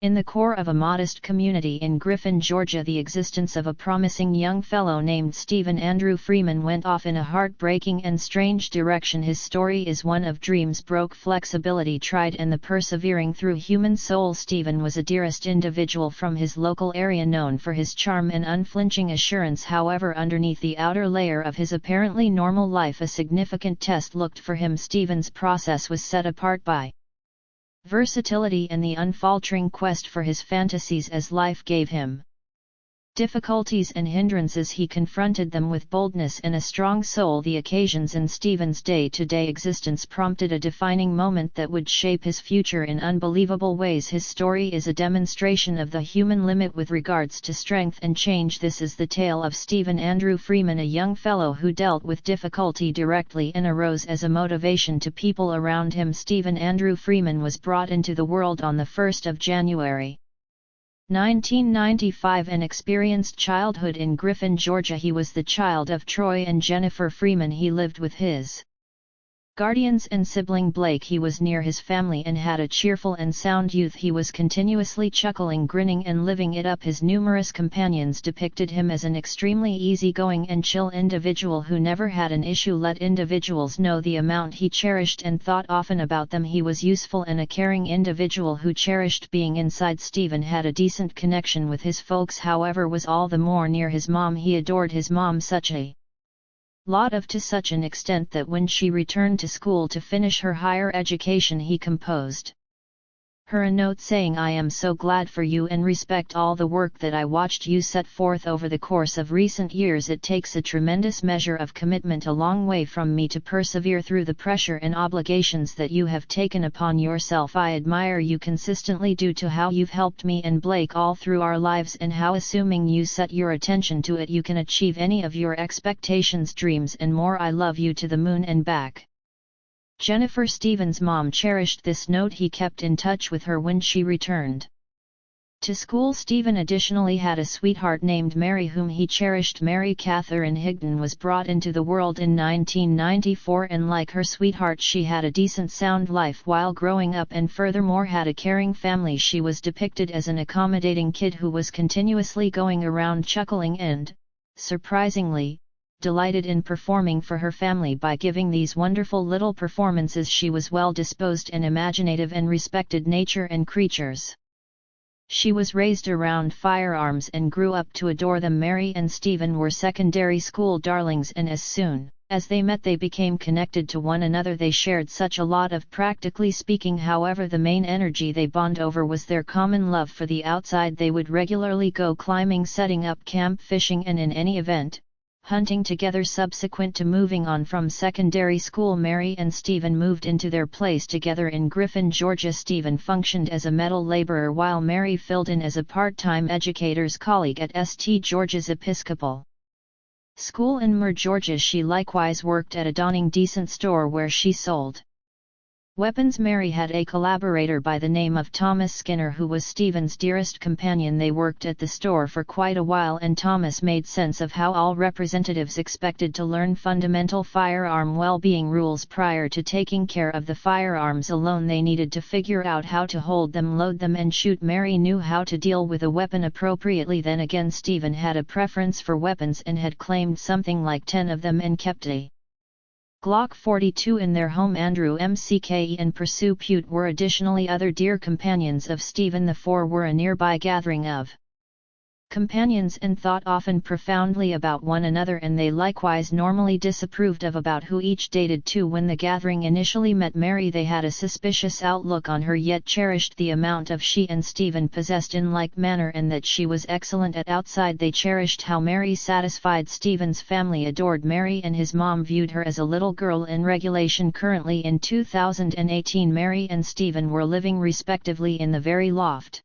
In the core of a modest community in Griffin, Georgia, the existence of a promising young fellow named Stephen Andrew Freeman went off in a heartbreaking and strange direction. His story is one of dreams broke, flexibility tried, and the persevering through human soul. Stephen was a dearest individual from his local area, known for his charm and unflinching assurance. However, underneath the outer layer of his apparently normal life, a significant test looked for him. Stephen's process was set apart by versatility and the unfaltering quest for his fantasies as life gave him difficulties and hindrances. He confronted them with boldness and a strong soul. The occasions in Stephen's day-to-day existence prompted a defining moment that would shape his future in unbelievable ways. His story is a demonstration of the human limit with regards to strength and change. This is the tale of Stephen Andrew Freeman, a young fellow who dealt with difficulty directly and arose as a motivation to people around him. Stephen Andrew Freeman was brought into the world on the 1st of January 1995 and experienced childhood in Griffin, Georgia. He was the child of Troy and Jennifer Freeman. He lived with his guardians and sibling Blake. He was near his family and had a cheerful and sound youth. He was continuously chuckling, grinning and living it up. His numerous companions depicted him as an extremely easygoing and chill individual who never had an issue. Let individuals know the amount he cherished and thought often about them. He was useful and a caring individual who cherished being inside. Stephen had a decent connection with his folks, however was all the more near his mom. He adored his mom such a lot of to such an extent that when she returned to school to finish her higher education, he composed her a note saying, "I am so glad for you and respect all the work that I watched you set forth over the course of recent years. It takes a tremendous measure of commitment a long way from me to persevere through the pressure and obligations that you have taken upon yourself. I admire you consistently due to how you've helped me and Blake all through our lives and how, assuming you set your attention to it, you can achieve any of your expectations, dreams and more. I love you to the moon and back." Jennifer, Stephen's mom, cherished this note. He kept in touch with her when she returned to school. Stephen additionally had a sweetheart named Mary whom he cherished. Mary Catherine Higdon was brought into the world in 1994 and like her sweetheart she had a decent sound life while growing up and furthermore had a caring family. She was depicted as an accommodating kid who was continuously going around chuckling and, surprisingly, delighted in performing for her family. By giving these wonderful little performances she was well disposed and imaginative and respected nature and creatures. She was raised around firearms and grew up to adore them. Mary and Stephen were secondary school darlings and as soon as they met they became connected to one another. They shared such a lot of practically speaking. However, the main energy they bond over was their common love for the outside. They would regularly go climbing, setting up camp, fishing and in any event, hunting together. Subsequent to moving on from secondary school, Mary and Stephen moved into their place together in Griffin, Georgia. Stephen functioned as a metal laborer while Mary filled in as a part-time educator's colleague at St. George's Episcopal School in Mer, Georgia. She likewise worked at a donning decent store where she sold weapons. Mary had a collaborator by the name of Thomas Skinner who was Stephen's dearest companion. They worked at the store for quite a while and Thomas made sense of how all representatives expected to learn fundamental firearm well-being rules prior to taking care of the firearms alone. They needed to figure out how to hold them, load them and shoot. Mary knew how to deal with a weapon appropriately. Then again, Stephen had a preference for weapons and had claimed something like 10 of them and kept a Glock 42 in their home. Andrew McKay and Pursuit were additionally other dear companions of Stephen. The four were a nearby gathering of companions and thought often profoundly about one another, and they likewise normally disapproved of about who each dated to. When the gathering initially met Mary, they had a suspicious outlook on her, yet cherished the amount of she and Stephen possessed in like manner and that she was excellent at outside. They cherished how Mary satisfied Stephen's family, adored Mary, and his mom viewed her as a little girl in regulation. Currently in 2018, Mary and Stephen were living respectively in the very loft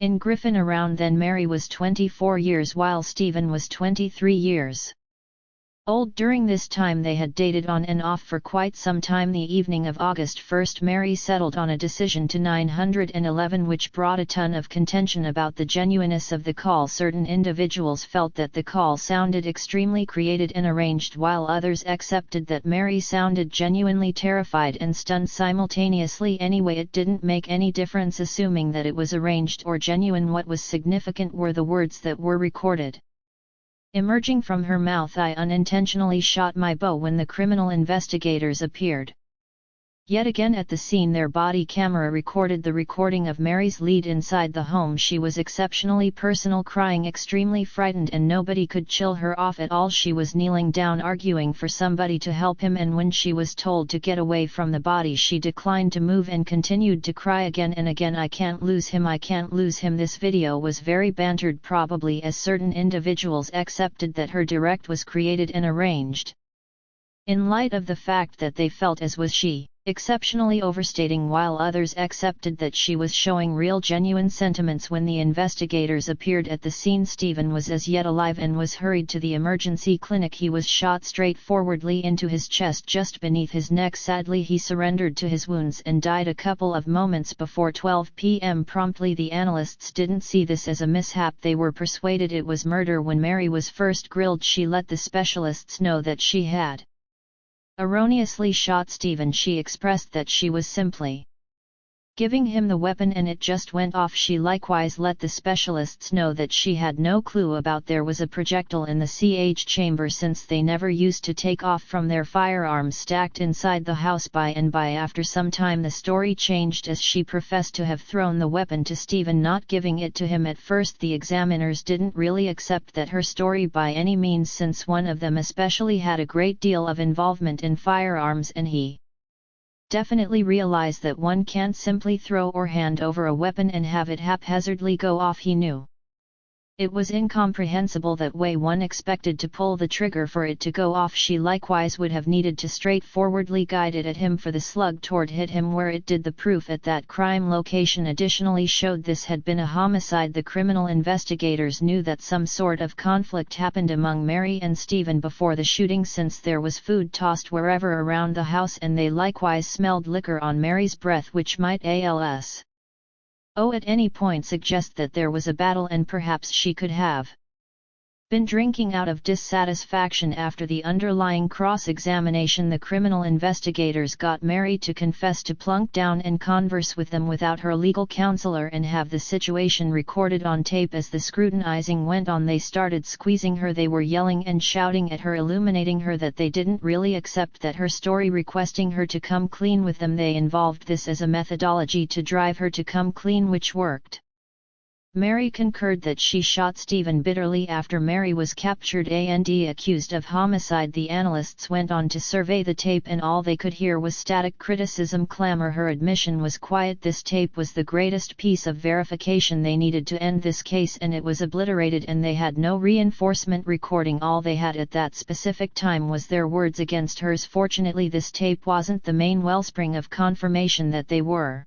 in Griffin. Around then Mary was 24 years while Stephen was 23 years. old. During this time they had dated on and off for quite some time. The evening of August 1st, Mary settled on a decision to 911, which brought a ton of contention about the genuineness of the call. Certain individuals felt that the call sounded extremely created and arranged, while others accepted that Mary sounded genuinely terrified and stunned simultaneously. Anyway, it didn't make any difference assuming that it was arranged or genuine. What was significant were the words that were recorded. Emerging from her mouth, "I unintentionally shot my bow when the criminal investigators appeared." Yet again at the scene, their body camera recorded the recording of Mary's lead inside the home. She was exceptionally personal, crying, extremely frightened, and nobody could chill her off at all. She was kneeling down, arguing for somebody to help him, and when she was told to get away from the body, she declined to move and continued to cry again and again, "I can't lose him, I can't lose him." This video was very bantered, probably as certain individuals accepted that her direct was created and arranged. In light of the fact that they felt as was she, exceptionally overstating, while others accepted that she was showing real genuine sentiments. When the investigators appeared at the scene, Stephen was as yet alive and was hurried to the emergency clinic. He was shot straightforwardly into his chest just beneath his neck. Sadly, he surrendered to his wounds and died a couple of moments before 12 p.m. promptly. The analysts didn't see this as a mishap. They were persuaded it was murder. When Mary was first grilled, she let the specialists know that she had erroneously shot Stephen. She expressed that she was simply giving him the weapon and it just went off. She likewise let the specialists know that she had no clue about there was a projectile in the CH chamber, since they never used to take off from their firearms stacked inside the house. By and by, after some time, the story changed, as she professed to have thrown the weapon to Stephen, not giving it to him. At first the examiners didn't really accept that her story by any means, since one of them especially had a great deal of involvement in firearms, and he definitely realized that one can't simply throw or hand over a weapon and have it haphazardly go off. He knew it was incomprehensible that way one expected to pull the trigger for it to go off. She likewise would have needed to straightforwardly guide it at him for the slug to hit him where it did. The proof at that crime location additionally showed this had been a homicide. The criminal investigators knew that some sort of conflict happened among Mary and Stephen before the shooting, since there was food tossed wherever around the house, and they likewise smelled liquor on Mary's breath, which might at any point suggest that there was a battle, and perhaps she could have been drinking out of dissatisfaction. After the underlying cross-examination, the criminal investigators got Mary to confess, to plunk down and converse with them without her legal counselor, and have the situation recorded on tape. As the scrutinizing went on, they started squeezing her. They were yelling and shouting at her, illuminating her that they didn't really accept that her story, requesting her to come clean with them. They involved this as a methodology to drive her to come clean, which worked. Mary concurred that she shot Stephen bitterly. After Mary was captured and accused of homicide, the analysts went on to survey the tape, and all they could hear was static criticism, clamor. Her admission was quiet. This tape was the greatest piece of verification they needed to end this case, and it was obliterated, and they had no reinforcement recording. All they had at that specific time was their words against hers. Fortunately, this tape wasn't the main wellspring of confirmation that they were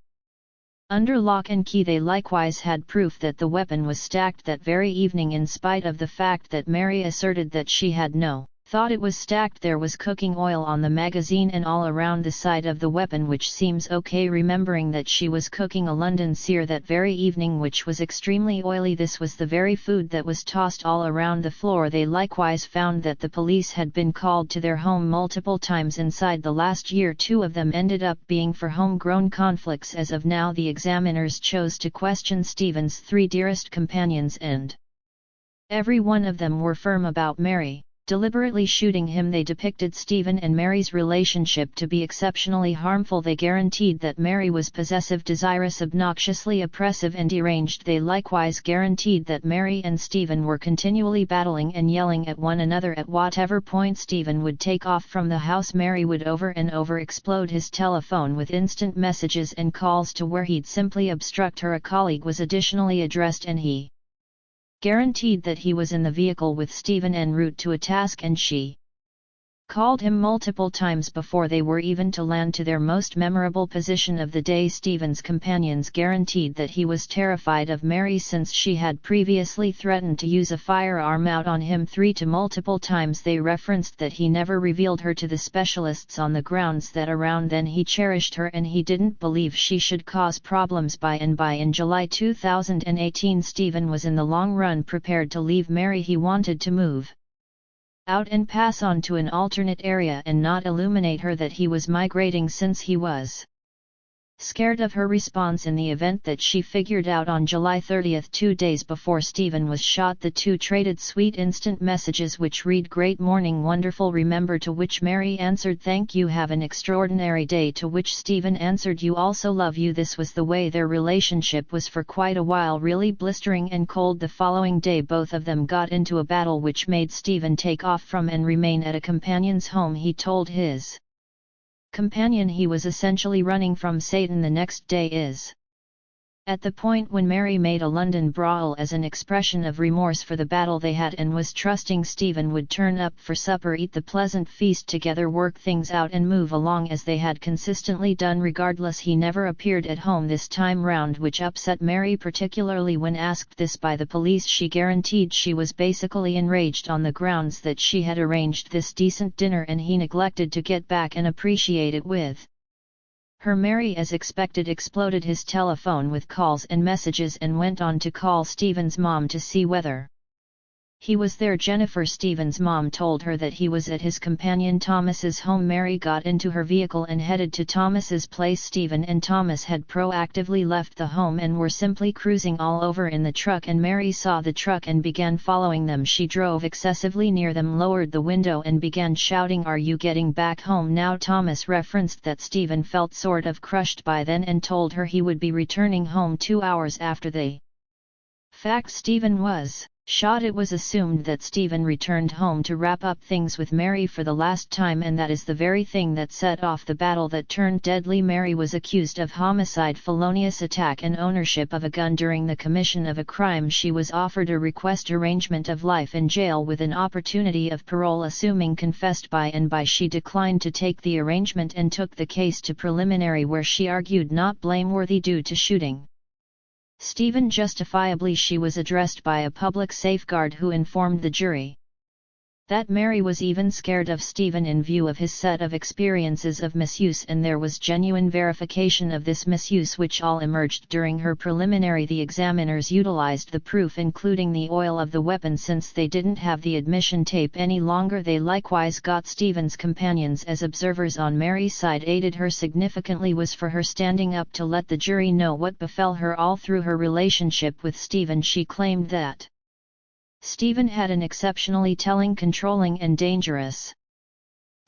under lock and key. They likewise had proof that the weapon was stacked that very evening, in spite of the fact that Mary asserted that she had no thought it was stacked. There was cooking oil on the magazine and all around the side of the weapon, which seems okay, remembering that she was cooking a London sear that very evening, which was extremely oily. This was the very food that was tossed all around the floor. They likewise found that the police had been called to their home multiple times inside the last year. 2 of them ended up being for homegrown conflicts. As of now, the examiners chose to question Stephen's 3 dearest companions, and every one of them were firm about Mary deliberately shooting him. They depicted Stephen and Mary's relationship to be exceptionally harmful. They guaranteed that Mary was possessive, desirous, obnoxiously oppressive, and deranged. They likewise guaranteed that Mary and Stephen were continually battling and yelling at one another. At whatever point Stephen would take off from the house, Mary would over and over explode his telephone with instant messages and calls to where he'd simply obstruct her. A colleague was additionally addressed, and he guaranteed that he was in the vehicle with Stephen en route to a task, and she called him multiple times before they were even to land to their most memorable position of the day. Stephen's companions guaranteed that he was terrified of Mary since she had previously threatened to use a firearm out on him 3 to multiple times. They referenced that he never revealed her to the specialists on the grounds that around then he cherished her and he didn't believe she should cause problems. By in July 2018, Stephen was in the long run prepared to leave Mary. He wanted to move out and pass on to an alternate area and not illuminate her that he was migrating, since he was scared of her response in the event that she figured out on July 30, 2 days before Stephen was shot. The two traded sweet instant messages which read, "Great morning, wonderful, remember," to which Mary answered, "Thank you, have an extraordinary day," to which Stephen answered, "You also, love you." This was the way their relationship was for quite a while, really blistering and cold. The following day both of them got into a battle which made Stephen take off from and remain at a companion's home. He told his companion he was essentially running from Satan the next day is at the point when Mary made a London brawl as an expression of remorse for the battle they had and was trusting Stephen would turn up for supper, eat the pleasant feast together, work things out and move along as they had consistently done. Regardless, he never appeared at home this time round, which upset Mary, particularly when asked this by the police. She guaranteed she was basically enraged on the grounds that she had arranged this decent dinner and he neglected to get back and appreciate it with her. Mary, as expected, exploded his telephone with calls and messages and went on to call Stephen's mom to see whether he was there. Jennifer, Stephen's mom, told her that he was at his companion Thomas's home. Mary got into her vehicle and headed to Thomas's place. Stephen and Thomas had proactively left the home and were simply cruising all over in the truck, and Mary saw the truck and began following them. She drove excessively near them, lowered the window and began shouting, "Are you getting back home now?" Thomas referenced that Stephen felt sort of crushed by then and told her he would be returning home 2 hours after the fact Stephen was shot. It was assumed that Stephen returned home to wrap up things with Mary for the last time, and that is the very thing that set off the battle that turned deadly. Mary was accused of homicide, felonious attack and ownership of a gun during the commission of a crime. She was offered a request arrangement of life in jail with an opportunity of parole, assuming confessed. By she declined to take the arrangement and took the case to preliminary, where she argued not blameworthy due to shooting Stephen justifiably. She was addressed by a public safeguard who informed the jury that Mary was even scared of Stephen in view of his set of experiences of misuse, and there was genuine verification of this misuse which all emerged during her preliminary. The examiners utilized the proof, including the oil of the weapon, since they didn't have the admission tape any longer. They likewise got Stephen's companions as observers on Mary's side, aided her significantly was for her standing up to let the jury know what befell her all through her relationship with Stephen. She claimed that Stephen had an exceptionally telling, controlling and dangerous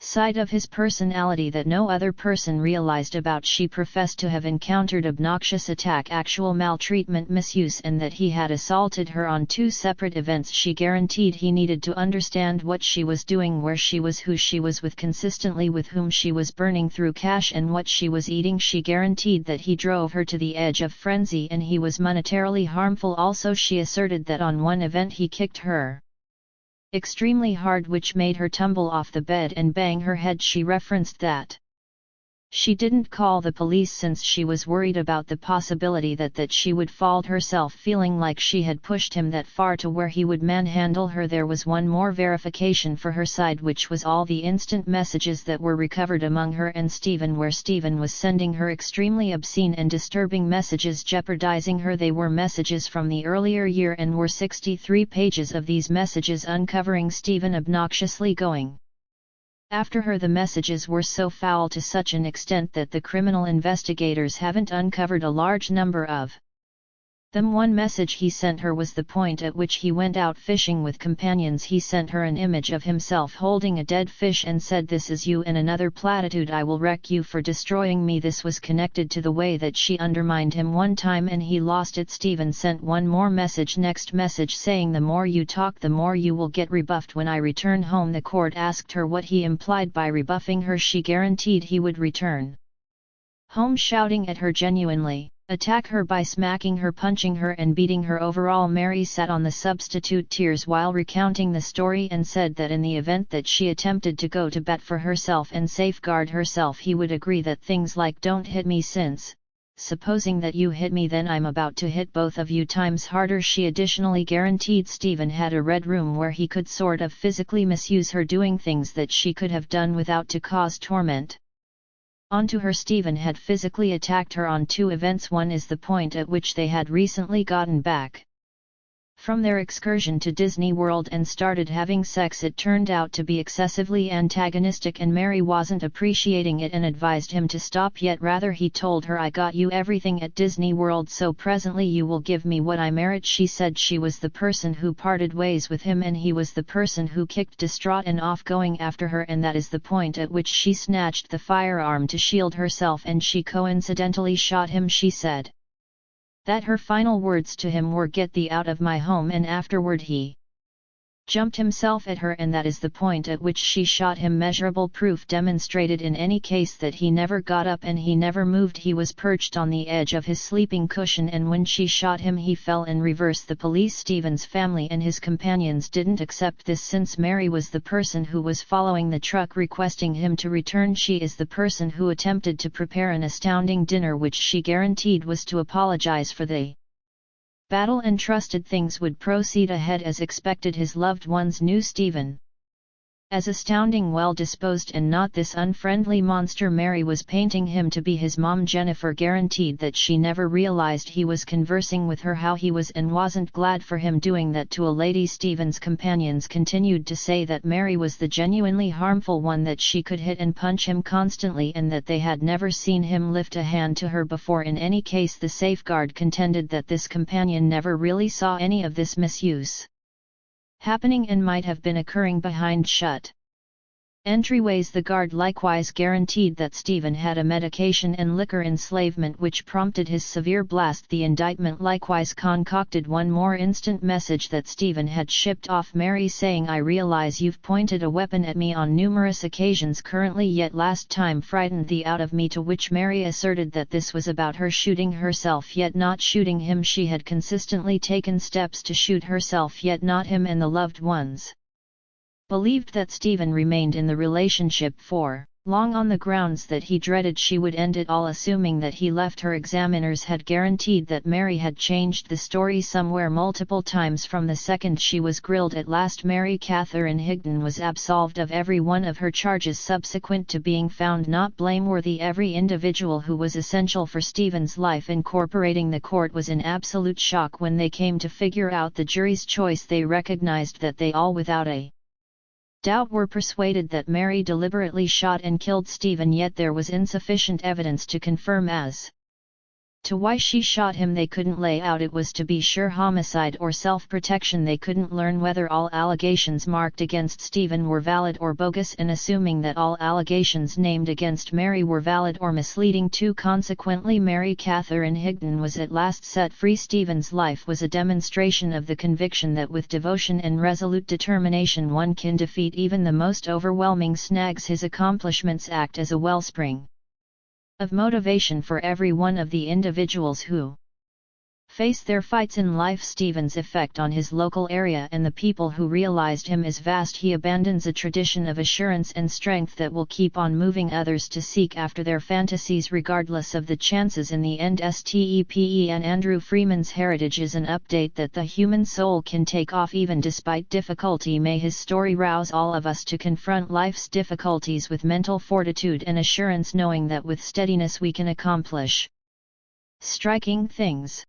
side of his personality that no other person realized about. She professed to have encountered obnoxious attack, actual maltreatment, misuse, and that he had assaulted her on 2 separate events. She guaranteed he needed to understand what she was doing, where she was, who she was with, consistently with whom she was burning through cash, and what she was eating. She guaranteed that he drove her to the edge of frenzy and he was monetarily harmful. Also, she asserted that on one event he kicked her extremely hard, which made her tumble off the bed and bang her head. She referenced that she didn't call the police since she was worried about the possibility that she would fall herself, feeling like she had pushed him that far to where he would manhandle her. There was one more verification for her side, which was all the instant messages that were recovered among her and Stephen, where Stephen was sending her extremely obscene and disturbing messages jeopardizing her. They were messages from the earlier year and were 63 pages of these messages uncovering Stephen obnoxiously going after her. The messages were so foul to such an extent that the criminal investigators haven't uncovered a large number of them. One message he sent her was the point at which he went out fishing with companions. He sent her an image of himself holding a dead fish and said, "This is you," and another platitude, "I will wreck you for destroying me." This was connected to the way that she undermined him one time and he lost it. Stephen sent one more message, next message saying, "The more you talk, the more you will get rebuffed when I return home." The court asked her what he implied by rebuffing her. She guaranteed he would return home shouting at her genuinely attack her by smacking her, punching her and beating her. Overall, Mary sat on the substitute tears while recounting the story and said that in the event that she attempted to go to bat for herself and safeguard herself, he would agree that things like "don't hit me, since, supposing that you hit me, then I'm about to hit both of you times harder." She additionally guaranteed Stephen had a red room where he could sort of physically misuse her, doing things that she could have done without to cause torment. Onto her, Stephen had physically attacked her on 2 events. One is the point at which they had recently gotten back from their excursion to Disney World and started having sex. It turned out to be excessively antagonistic and Mary wasn't appreciating it and advised him to stop, yet rather he told her, "I got you everything at Disney World, so presently you will give me what I merit." She said she was the person who parted ways with him and he was the person who kicked, distraught and off, going after her, and that is the point at which she snatched the firearm to shield herself and she coincidentally shot him. She said that her final words to him were, "Get thee out of my home," and afterward he jumped himself at her, and that is the point at which she shot him. Measurable proof demonstrated in any case that he never got up and he never moved. He was perched on the edge of his sleeping cushion, and when she shot him he fell in reverse. The police, Stephen's family and his companions didn't accept this, since Mary was the person who was following the truck requesting him to return. She is the person who attempted to prepare an astounding dinner which she guaranteed was to apologize for the battle and trusted things would proceed ahead as expected. His loved ones knew Stephen as astounding, well-disposed and not this unfriendly monster Mary was painting him to be. His mom Jennifer guaranteed that she never realized he was conversing with her, how he was and wasn't glad for him doing that to a lady. Stephen's companions continued to say that Mary was the genuinely harmful one, that she could hit and punch him constantly and that they had never seen him lift a hand to her before. In any case, the safeguard contended that this companion never really saw any of this misuse happening and might have been occurring behind shut entryways. The guard likewise guaranteed that Stephen had a medication and liquor enslavement which prompted his severe blast. The indictment likewise concocted one more instant message that Stephen had shipped off Mary, saying, "I realize you've pointed a weapon at me on numerous occasions currently, yet last time frightened thee out of me," to which Mary asserted that this was about her shooting herself yet not shooting him. She had consistently taken steps to shoot herself yet not him, and the loved ones believed that Stephen remained in the relationship for long on the grounds that he dreaded she would end it all, assuming that he left her. Examiners had guaranteed that Mary had changed the story somewhere multiple times from the second she was grilled. At last, Mary Catherine Higdon was absolved of every one of her charges subsequent to being found not blameworthy. Every individual who was essential for Stephen's life incorporating the court was in absolute shock when they came to figure out the jury's choice. They recognized that they all without a doubt were persuaded that Mary deliberately shot and killed Stephen, yet there was insufficient evidence to confirm as to why she shot him. They couldn't lay out it was to be sure homicide or self-protection. They couldn't learn whether all allegations marked against Stephen were valid or bogus, and assuming that all allegations named against Mary were valid or misleading too. Consequently, Mary Catherine Higdon was at last set free. Stephen's life was a demonstration of the conviction that with devotion and resolute determination one can defeat even the most overwhelming snags. His accomplishments act as a wellspring of motivation for every one of the individuals who face their fights in life. Stephen's effect on his local area and the people who realized him is vast. He abandons a tradition of assurance and strength that will keep on moving others to seek after their fantasies regardless of the chances in the end. Stephen Andrew Freeman's heritage is an update that the human soul can take off even despite difficulty. May his story rouse all of us to confront life's difficulties with mental fortitude and assurance, knowing that with steadiness we can accomplish striking things.